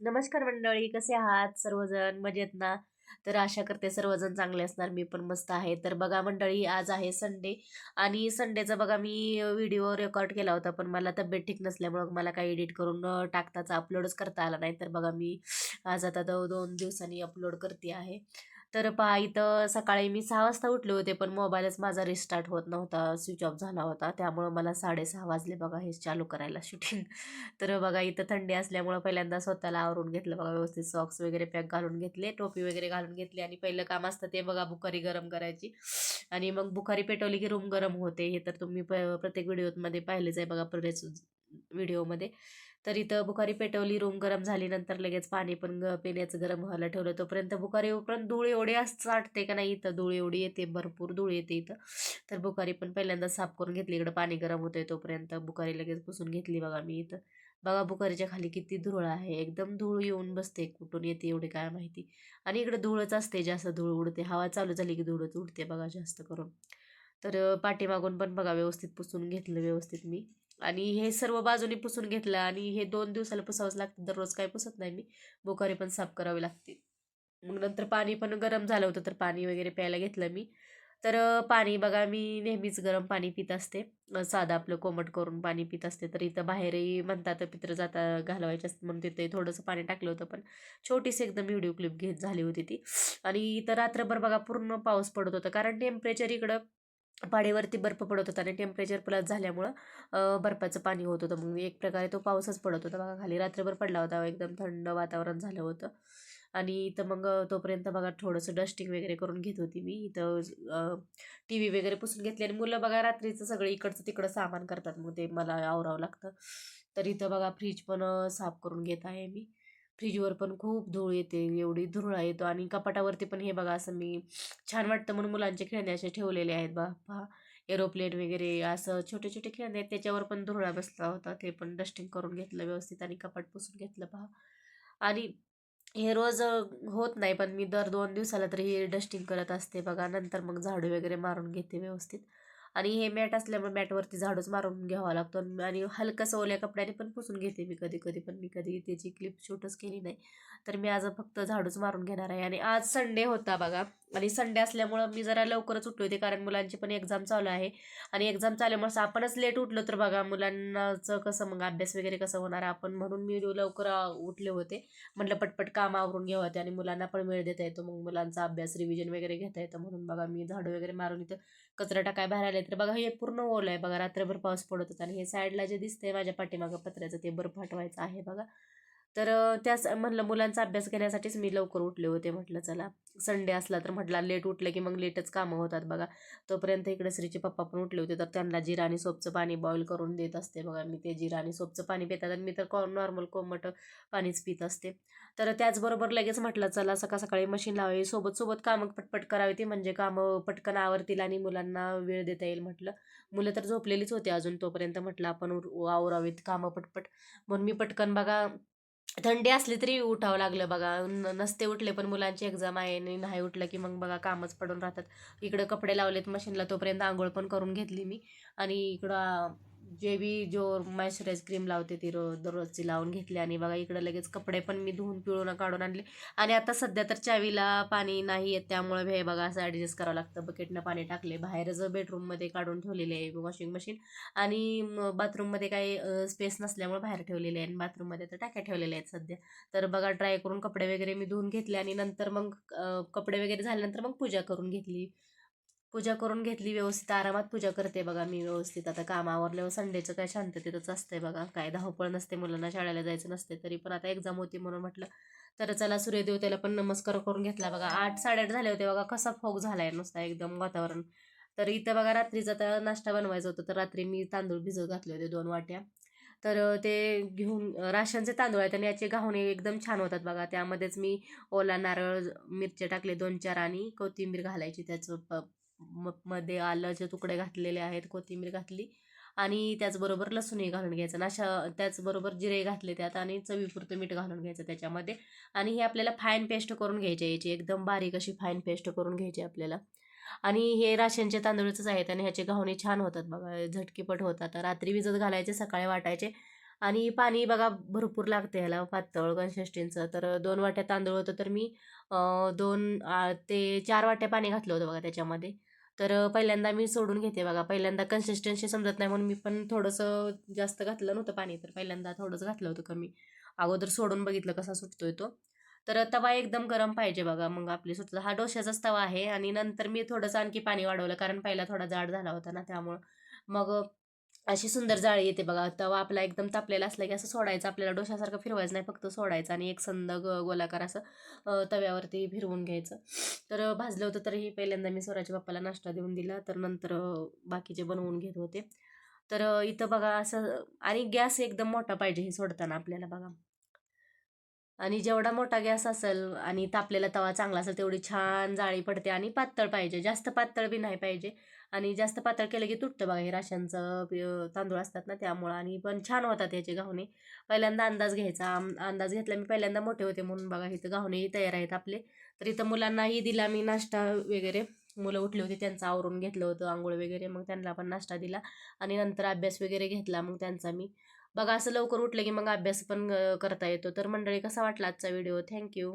नमस्कार मंडळी, कसे आहात सर्वजण? मजेत ना? तर आशा करते सर्वजण चांगले असणार. मी पण मस्त आहे. तर बघा मंडळी, आज आहे संडे आणि संडेचा बघा मी व्हिडिओ रेकॉर्ड केला होता, पण मला तब्येत ठीक नसल्यामुळं मला काही एडिट करून टाकताच अपलोडच करता आला नाही. तर बघा मी आज आता 2 दिवसांनी अपलोड करते आहे. तर पहा इथं सकाळी मी 6 वाजता उठले होते, पण मोबाईलच माझा रिस्टार्ट होत नव्हता, स्विच ऑफ झाला होता. त्यामुळं मला 6:30 वाजले बघा हे चालू करायला शूटिंग. तर बघा इथं थंडी असल्यामुळं पहिल्यांदा स्वतःला आवरून घेतलं बघा, व्यवस्थित सॉक्स वगैरे पॅक घालून घेतले, टोपी वगैरे घालून घेतली आणि पहिलं काम असतं ते बघा बुखारी गरम करायची. आणि मग बुखारी पेटवली की रूम गरम होते. हे तर तुम्ही प्रत्येक व्हिडिओमध्ये पाहिलेच आहे बघा, बरेच व्हिडिओमध्ये. तर इथं बुखारी पेटवली, रूम गरम झाली, नंतर लगेच पाणी पण पिण्याचं गरम व्हायला ठेवलं. तोपर्यंत बुखारी उपरांत धूळ एवढी साठते का नाही, इथं धूळ एवढी येते, भरपूर धूळ येते इथं. तर बुखारी पण पहिल्यांदा साफ करून घेतली. इकडं पाणी गरम होतंय तोपर्यंत बुखारी लगेच पुसून घेतली बघा मी इथं. बघा बुखारीच्या खाली किती धूळ आहे, एकदम धूळ येऊन बसते, कुठून येते एवढी काय माहिती. आणि इकडे धूळच असते, जास्त धूळ उडते, हवा चालू झाली की धूळच उडते बघा जास्त करून. तर पाठीमागून पण बघा व्यवस्थित पुसून घेतलं व्यवस्थित मी. आणि हे सर्व बाजूनी पुसून घेतलं आणि हे 2 दिवसाला पुसावंच लागतं, दररोज काही पुसत नाही मी. बुखारी पण साफ करावी लागते. मग नंतर पाणी पण गरम झालं होतं, तर पाणी वगैरे प्यायला घेतलं मी. तर पाणी बघा मी नेहमीच गरम पाणी पित असते. साधं आपलं कोमट करून पाणी पित असते. तर इथं बाहेरही म्हणतात पित्र जाता घालवायचे असते, म्हणून तिथे थोडंसं पाणी टाकलं होतं, पण छोटीशी एकदम व्हिडिओ क्लिप घेत झाली होती ती. आणि इथं रात्रभर बघा पूर्ण पाऊस पडत होता, कारण टेम्परेचर इकडं पाडीवरती बर्फ पडत होता आणि टेम्परेचर प्लस झाल्यामुळं बर्फाचं पाणी होत होतं. मग एक प्रकारे तो पाऊसच पडत होता बघा खाली. रात्रभर पडला होता, एकदम थंड वातावरण झालं होतं. आणि इथं मग तोपर्यंत बघा थोडंसं डस्टिंग वगैरे करून घेत होती मी इथं. टी व्ही वगैरे पुसून घेतली आणि मुलं बघा रात्रीचं सगळं इकडचं तिकडं सामान करतात, मग ते मला आवरावं लागतं. तर इथं बघा फ्रीज पण साफ करून घेत आहे मी. फ्रीजवर पण खूप धूळ येते, एवढी धुरळा येतो. आणि कपाटावरती पण हे बघा असं मी छान वाटतं म्हणून मुलांचे खेळणे असे ठेवलेले आहेत बा पहा. एरोप्लेन वगैरे असं छोटे छोटे खेळणे आहेत, त्याच्यावर पण धुरळा बसला होता, ते पण डस्टिंग करून घेतलं व्यवस्थित आणि कपाट पुसून घेतलं पहा. आणि हे रोज होत नाही, पण मी दर 2 दिवसाला तरी हे डस्टिंग करत असते बघा. नंतर मग झाडू वगैरे मारून घेते व्यवस्थित. आणि हे मॅट असल्यामुळे मॅटवरती झाडूच मारून घ्यावा लागतो. आणि हलकंसं ओल्या कपड्याने पण पुसून घेते मी कधी कधी, पण मी कधी त्याची क्लिप शूटच केली नाही. तर मी आज फक्त झाडूच मारून घेणार आहे. आणि आज संडे होता बघा, आणि संडे असल्यामुळं मी जरा लवकरच उठले होते, कारण मुलांची पण एक्झाम चालू आहे. आणि एक्झाम चालल्यामुळे आपणच लेट उठलो तर बघा मुलांनाचं कसं मग अभ्यास वगैरे कसं होणार आपण, म्हणून मी लवकर उठले होते. म्हटलं पटपट काम आवरून घ्यावं ते, आणि मुलांना पण वेळ देता येतो, मग मुलांचा अभ्यास रिव्हिजन वगैरे घेता येतं, म्हणून बघा मी झाडू वगैरे मारून इथं कचरा टाकाय बाहेर आले. तर बघा हे पूर्ण ओलं आहे बघा, रात्रभर पाऊस पडत होता. आणि हे साईडला जे दिसतंय माझ्या पाठीमागं पत्र्याचं, ते बर्फ हटवायचं आहे बघा. तर त्याच म्हणलं मुलांचा अभ्यास घेण्यासाठीच मी लवकर उठले होते. म्हटलं चला संडे असला तर म्हटलं लेट उठलं की मग लेटच कामं होतात बघा. तोपर्यंत इकडे श्रीचे पप्पा पण उठले होते, तर त्यांना जिरा आणि सोपचं पाणी बॉईल करून देत असते बघा मी. ते जिरा आणि सोपचं पाणी पितात आणि मी तर नॉर्मल कोमट पाणीच पित असते. तर त्याचबरोबर लगेच म्हटलं चला सकाळ सकाळी मशीन लावावी, सोबत सोबत कामं पटपट करावी, ती म्हणजे कामं पटकन आवरतील आणि मुलांना वेळ देता येईल म्हटलं. मुलं तर झोपलेलीच होती अजून, तोपर्यंत म्हटलं आपण आवरावीत कामं पटपट. म्हणून मी पटकन बघा, थंडी असली तरी उठावं लागलं बघा. नसते उठले, पण मुलांची एक्झाम आहे आणि नाही उठलं की मग बघा कामच पडून राहतात. इकडं कपडे लावलेत मशीनला, तोपर्यंत आंघोळ पण करून घेतली मी. आणि इकडं जे बी जो मॉइश्चराईज क्रीम लावते ती दररोजची लावून घेतली. आणि बघा इकडं लगेच कपडे पण मी धुवून पिळून काढून आणले. आणि आता सध्या तर चावीला पाणी नाही येत, त्यामुळे हे बघा असं ॲडजस्ट करावं लागतं. बकेटनं पाणी टाकले, बाहेरच बेडरूममध्ये काढून ठेवलेले आहे वॉशिंग मशीन. आणि बाथरूममध्ये काही स्पेस नसल्यामुळे बाहेर ठेवलेले आहे, आणि बाथरूममध्ये तर टाक्या ठेवलेल्या आहेत सध्या. तर बघा ट्राय करून कपडे वगैरे मी धुवून घेतले. आणि नंतर मग कपडे वगैरे झाल्यानंतर मग पूजा करून घेतली. पूजा करून घेतली व्यवस्थित, आरामात पूजा करते बघा मी व्यवस्थित. आता काम आवरल्यावर संडेचं काय शांततेतच असतंय बघा, काय धावपळ नसते, मुलांना शाळेला जायचं नसते. तरी पण आता एक्झाम होती म्हणून म्हटलं तर चला सूर्यदेवतेला पण नमस्कार करून घेतला बघा. 8 साडेआठ झाले होते बघा, कसा फॉग झालाय नुसता एकदम वातावरण. तर इथं बघा रात्रीचा तर नाश्ता बनवायचा होता, तर रात्री मी तांदूळ भिजत घातले होते 2 वाट्या. तर ते घेऊन राशनचे तांदूळ आहेत आणि याचे घावणे एकदम छान होतात बघा. त्यामध्येच मी ओला नारळ, मिरच्या टाकले 2-4 आणि कोथिंबीर घालायची त्याचं मध्ये आल्याचे तुकडे घातलेले आहेत, कोथिंबीर घातली. आणि त्याचबरोबर लसूणही घालून घ्यायचं ना, त्याचबरोबर जिरे घातले त्यात, आणि चवीपुरतं मीठ घालून घ्यायचं त्याच्यामध्ये. आणि हे आपल्याला फाईन पेस्ट करून घ्यायची, याची एकदम बारीक अशी फाईन पेस्ट करून घ्यायची आपल्याला. आणि हे राशनचे तांदूळच आहेत आणि ह्याचे घावणे छान होतात बघा, झटकीपट होतात. रात्री भिजत घालायचे, सकाळी वाटायचे. आणि पाणी बघा भरपूर लागतं ह्याला पातळ कन्सिस्टन्सीचं. तर 2 वाट्या तांदूळ होतं तर मी 2 ते 4 वाट्या पाणी घातलं होतं बघा त्याच्यामध्ये. तर पहिल्यांदा मी सोडून घेते बघा. पहिल्यांदा कन्सिस्टन्सी समजत नाही म्हणून मी पण थोडंसं जास्त घातलं नव्हतं पाणी. तर पहिल्यांदा थोडंसं घातलं होतं कमी. अगोदर सोडून बघितलं कसा सुटतोय तो. तर तवा एकदम गरम पाहिजे बघा, मग आपली सुटतं. हा डोश्याचाच तवा आहे आणि नंतर मी थोडंसं आणखी पाणी वाढवलं कारण पहिला थोडा जाड झाला होता ना त्यामुळं. मग अशी सुंदर जाळी येते बघा. तवा आपला एकदम तापलेला असला की असं सोडायचं, आपल्याला डोशासारखं फिरवायचं नाही, फक्त सोडायचं आणि एक संद गोलाकार असं तव्यावरती फिरवून घ्यायचं. तर भाजलं होतं तरीही पहिल्यांदा मी स्वराच्या पप्पाला नाश्ता देऊन दिला. तर नंतर बाकीचे बनवून घेत होते. तर इथं बघा असं आणि गॅस एकदम मोठा पाहिजे हे सोडताना आपल्याला बघा. आणि जेवढा मोठा गॅस असेल आणि तापलेला तवा चांगला असेल तेवढी छान जाळी पडते आणि पातळ पाहिजे, जास्त पातळ बी नाही पाहिजे. आणि जास्त पातळ केलं की तुटतं बघा, हे राशनचं तांदूळ असतात ना त्यामुळं. आणि पण छान होतात याचे घावणे. पहिल्यांदा अंदाज घ्यायचा, अंदाज घेतला मी पहिल्यांदा मोठे होते म्हणून बघा. इथं घावणेही तयार आहेत आपले. तर इथं मुलांनाही दिला मी नाश्ता वगैरे. मुलं उठली होती त्यांचं आवरून घेतलं होतं आंघोळ वगैरे, मग त्यांना पण नाश्ता दिला आणि नंतर अभ्यास वगैरे घेतला मग त्यांचा मी. बघा असं लवकर उठलं की मग अभ्यास पण करता येतो. तर मंडळी कसा वाटला आजचा व्हिडिओ? थँक्यू.